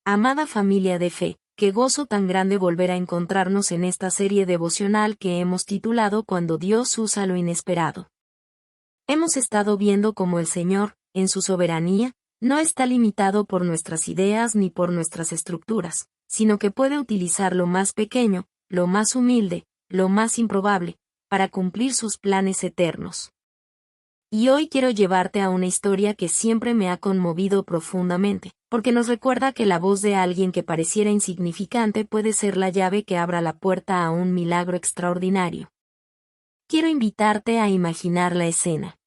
Amada familia de fe, qué gozo tan grande volver a encontrarnos en esta serie devocional que hemos titulado Cuando Dios usa lo inesperado. Hemos estado viendo cómo el Señor, en su soberanía, no está limitado por nuestras ideas ni por nuestras estructuras, sino que puede utilizar lo más pequeño, lo más humilde, lo más improbable, para cumplir sus planes eternos. Y hoy quiero llevarte a una historia que siempre me ha conmovido profundamente, porque nos recuerda que la voz de alguien que pareciera insignificante puede ser la llave que abra la puerta a un milagro extraordinario. Quiero invitarte a imaginar la escena.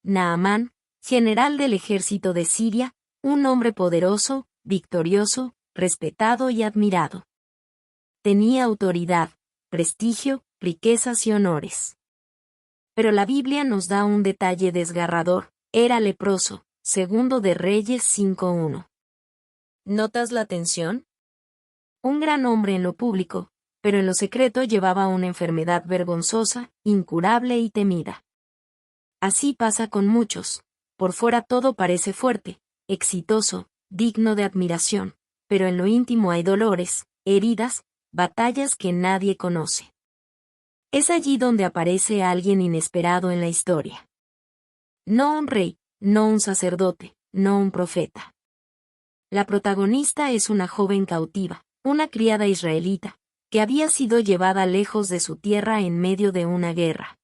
Naamán, general del ejército de Siria, un hombre poderoso, victorioso, respetado y admirado. Tenía autoridad, prestigio, riquezas y honores. Pero la Biblia nos da un detalle desgarrador: era leproso, segundo de Reyes 5:1. ¿Notas la tensión? Un gran hombre en lo público, pero en lo secreto llevaba una enfermedad vergonzosa, incurable y temida. Así pasa con muchos. Por fuera todo parece fuerte, exitoso, digno de admiración, pero en lo íntimo hay dolores, heridas, batallas que nadie conoce. Es allí donde aparece alguien inesperado en la historia. No un rey, no un sacerdote, no un profeta. La protagonista es una joven cautiva, una criada israelita, que había sido llevada lejos de su tierra en medio de una guerra.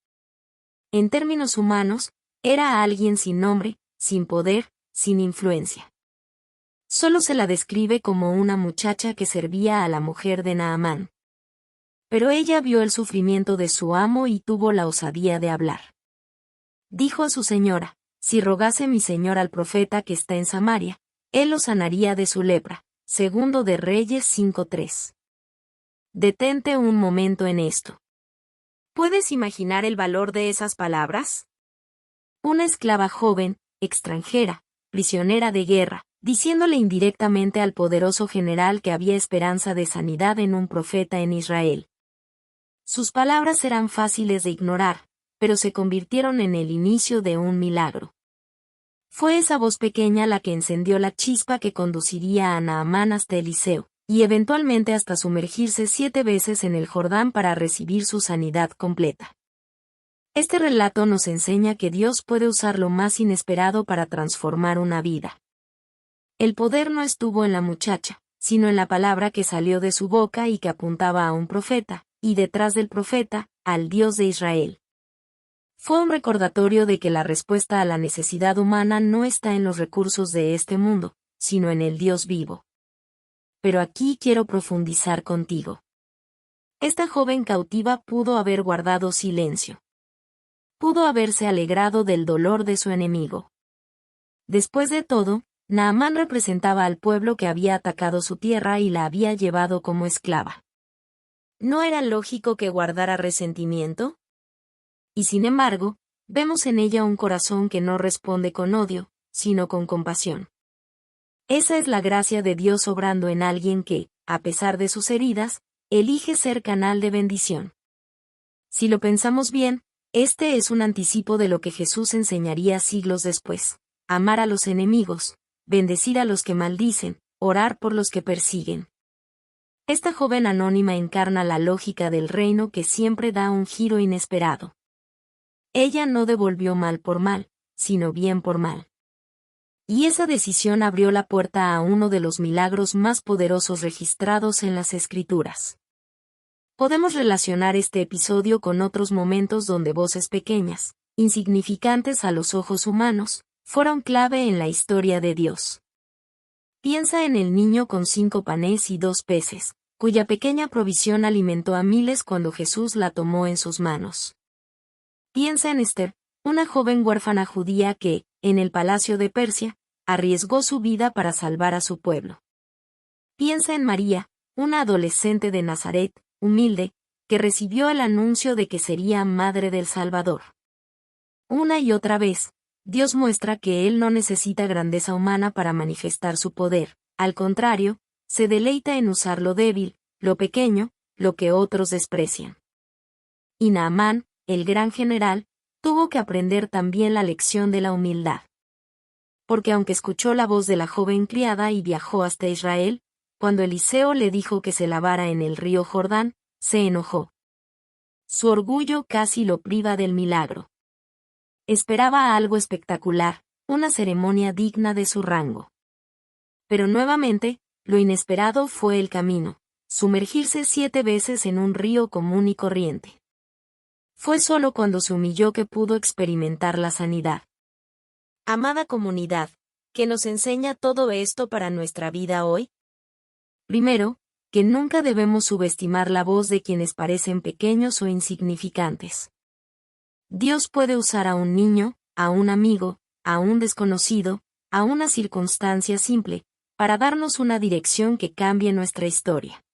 En términos humanos, era alguien sin nombre, sin poder, sin influencia. Solo se la describe como una muchacha que servía a la mujer de Naamán. Pero ella vio el sufrimiento de su amo y tuvo la osadía de hablar. Dijo a su señora: si rogase mi señor al profeta que está en Samaria, él lo sanaría de su lepra. Segundo de Reyes 5:3. Detente un momento en esto. ¿Puedes imaginar el valor de esas palabras? Una esclava joven, extranjera, prisionera de guerra, diciéndole indirectamente al poderoso general que había esperanza de sanidad en un profeta en Israel. Sus palabras eran fáciles de ignorar, pero se convirtieron en el inicio de un milagro. Fue esa voz pequeña la que encendió la chispa que conduciría a Naamán hasta Eliseo, y eventualmente hasta sumergirse 7 veces en el Jordán para recibir su sanidad completa. Este relato nos enseña que Dios puede usar lo más inesperado para transformar una vida. El poder no estuvo en la muchacha, sino en la palabra que salió de su boca y que apuntaba a un profeta, y detrás del profeta, al Dios de Israel. Fue un recordatorio de que la respuesta a la necesidad humana no está en los recursos de este mundo, sino en el Dios vivo. Pero aquí quiero profundizar contigo. Esta joven cautiva pudo haber guardado silencio. Pudo haberse alegrado del dolor de su enemigo. Después de todo, Naamán representaba al pueblo que había atacado su tierra y la había llevado como esclava. ¿No era lógico que guardara resentimiento? Y sin embargo, vemos en ella un corazón que no responde con odio, sino con compasión. Esa es la gracia de Dios obrando en alguien que, a pesar de sus heridas, elige ser canal de bendición. Si lo pensamos bien, este es un anticipo de lo que Jesús enseñaría siglos después: amar a los enemigos, bendecir a los que maldicen, orar por los que persiguen. Esta joven anónima encarna la lógica del reino que siempre da un giro inesperado. Ella no devolvió mal por mal, sino bien por mal. Y esa decisión abrió la puerta a uno de los milagros más poderosos registrados en las Escrituras. Podemos relacionar este episodio con otros momentos donde voces pequeñas, insignificantes a los ojos humanos, fueron clave en la historia de Dios. Piensa en el niño con 5 panes y 2 peces, cuya pequeña provisión alimentó a miles cuando Jesús la tomó en sus manos. Piensa en Esther, una joven huérfana judía que, en el palacio de Persia, arriesgó su vida para salvar a su pueblo. Piensa en María, una adolescente de Nazaret, humilde, que recibió el anuncio de que sería madre del Salvador. Una y otra vez, Dios muestra que Él no necesita grandeza humana para manifestar su poder, al contrario, se deleita en usar lo débil, lo pequeño, lo que otros desprecian. Y Naamán, el gran general, tuvo que aprender también la lección de la humildad. porque aunque escuchó la voz de la joven criada y viajó hasta Israel, cuando Eliseo le dijo que se lavara en el río Jordán, se enojó. Su orgullo casi lo priva del milagro. Esperaba algo espectacular, una ceremonia digna de su rango. Pero nuevamente, lo inesperado fue el camino, sumergirse 7 veces en un río común y corriente. Fue solo cuando se humilló que pudo experimentar la sanidad. Amada comunidad, ¿qué nos enseña todo esto para nuestra vida hoy? Primero, que nunca debemos subestimar la voz de quienes parecen pequeños o insignificantes. Dios puede usar a un niño, a un amigo, a un desconocido, a una circunstancia simple, para darnos una dirección que cambie nuestra historia.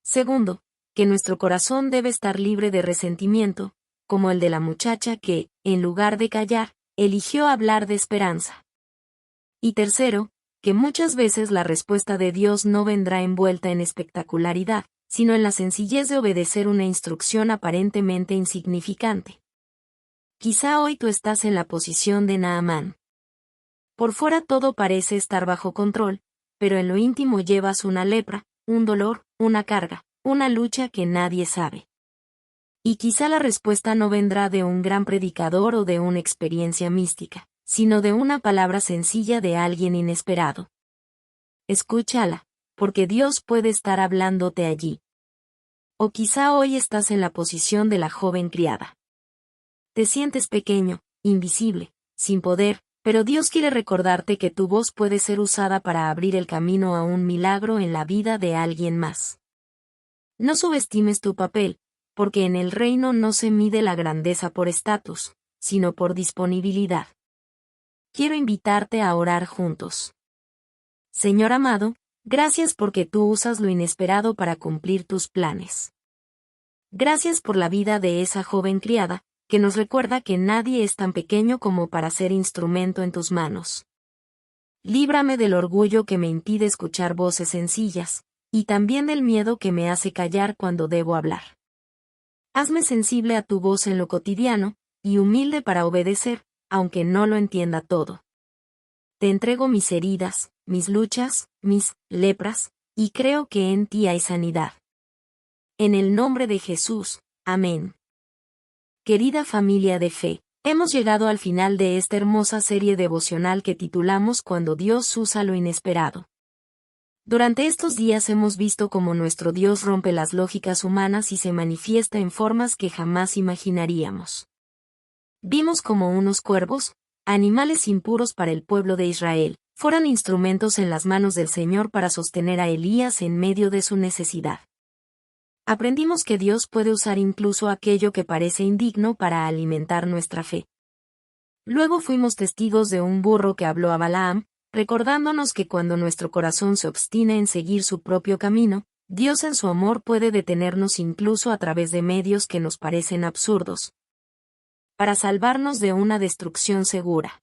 Segundo, que nuestro corazón debe estar libre de resentimiento, como el de la muchacha que, en lugar de callar, eligió hablar de esperanza. Y tercero, que muchas veces la respuesta de Dios no vendrá envuelta en espectacularidad, sino en la sencillez de obedecer una instrucción aparentemente insignificante. Quizá hoy tú estás en la posición de Naamán. Por fuera todo parece estar bajo control, pero en lo íntimo llevas una lepra, un dolor, una carga, una lucha que nadie sabe. Y quizá la respuesta no vendrá de un gran predicador o de una experiencia mística, sino de una palabra sencilla de alguien inesperado. Escúchala, porque Dios puede estar hablándote allí. O quizá hoy estás en la posición de la joven criada. Te sientes pequeño, invisible, sin poder, pero Dios quiere recordarte que tu voz puede ser usada para abrir el camino a un milagro en la vida de alguien más. No subestimes tu papel, porque en el reino no se mide la grandeza por estatus, sino por disponibilidad. Quiero invitarte a orar juntos. Señor amado, gracias porque tú usas lo inesperado para cumplir tus planes. Gracias por la vida de esa joven criada, que nos recuerda que nadie es tan pequeño como para ser instrumento en tus manos. Líbrame del orgullo que me impide escuchar voces sencillas, y también del miedo que me hace callar cuando debo hablar. Hazme sensible a tu voz en lo cotidiano, y humilde para obedecer, aunque no lo entienda todo. Te entrego mis heridas, mis luchas, mis lepras, y creo que en ti hay sanidad. En el nombre de Jesús, amén. Querida familia de fe, hemos llegado al final de esta hermosa serie devocional que titulamos Cuando Dios usa lo inesperado. Durante estos días hemos visto cómo nuestro Dios rompe las lógicas humanas y se manifiesta en formas que jamás imaginaríamos. Vimos cómo unos cuervos, animales impuros para el pueblo de Israel, fueron instrumentos en las manos del Señor para sostener a Elías en medio de su necesidad. Aprendimos que Dios puede usar incluso aquello que parece indigno para alimentar nuestra fe. Luego fuimos testigos de un burro que habló a Balaam, recordándonos que cuando nuestro corazón se obstina en seguir su propio camino, Dios en su amor puede detenernos incluso a través de medios que nos parecen absurdos, para salvarnos de una destrucción segura.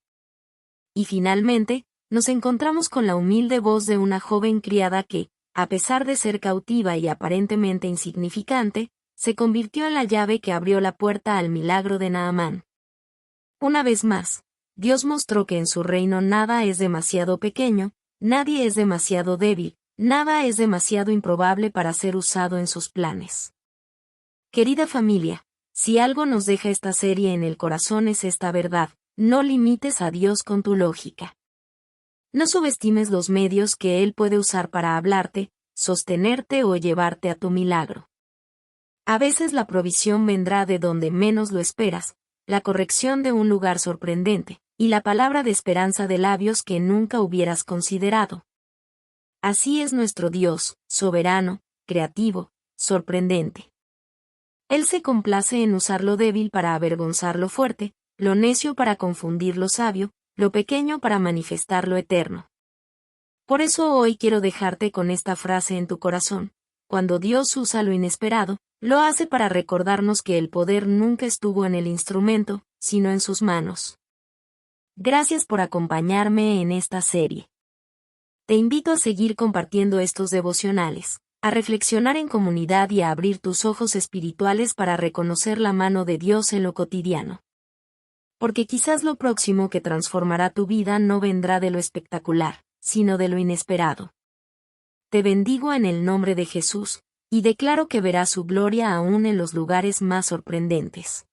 Y finalmente, nos encontramos con la humilde voz de una joven criada que, a pesar de ser cautiva y aparentemente insignificante, se convirtió en la llave que abrió la puerta al milagro de Naamán. Una vez más, Dios mostró que en su reino nada es demasiado pequeño, nadie es demasiado débil, nada es demasiado improbable para ser usado en sus planes. Querida familia, si algo nos deja esta serie en el corazón es esta verdad: no limites a Dios con tu lógica. No subestimes los medios que Él puede usar para hablarte, sostenerte o llevarte a tu milagro. A veces la provisión vendrá de donde menos lo esperas, la corrección de un lugar sorprendente, y la palabra de esperanza de labios que nunca hubieras considerado. Así es nuestro Dios, soberano, creativo, sorprendente. Él se complace en usar lo débil para avergonzar lo fuerte, lo necio para confundir lo sabio, lo pequeño para manifestar lo eterno. Por eso hoy quiero dejarte con esta frase en tu corazón: cuando Dios usa lo inesperado, lo hace para recordarnos que el poder nunca estuvo en el instrumento, sino en sus manos. Gracias por acompañarme en esta serie. Te invito a seguir compartiendo estos devocionales, a reflexionar en comunidad y a abrir tus ojos espirituales para reconocer la mano de Dios en lo cotidiano. Porque quizás lo próximo que transformará tu vida no vendrá de lo espectacular, sino de lo inesperado. Te bendigo en el nombre de Jesús, y declaro que verás su gloria aún en los lugares más sorprendentes.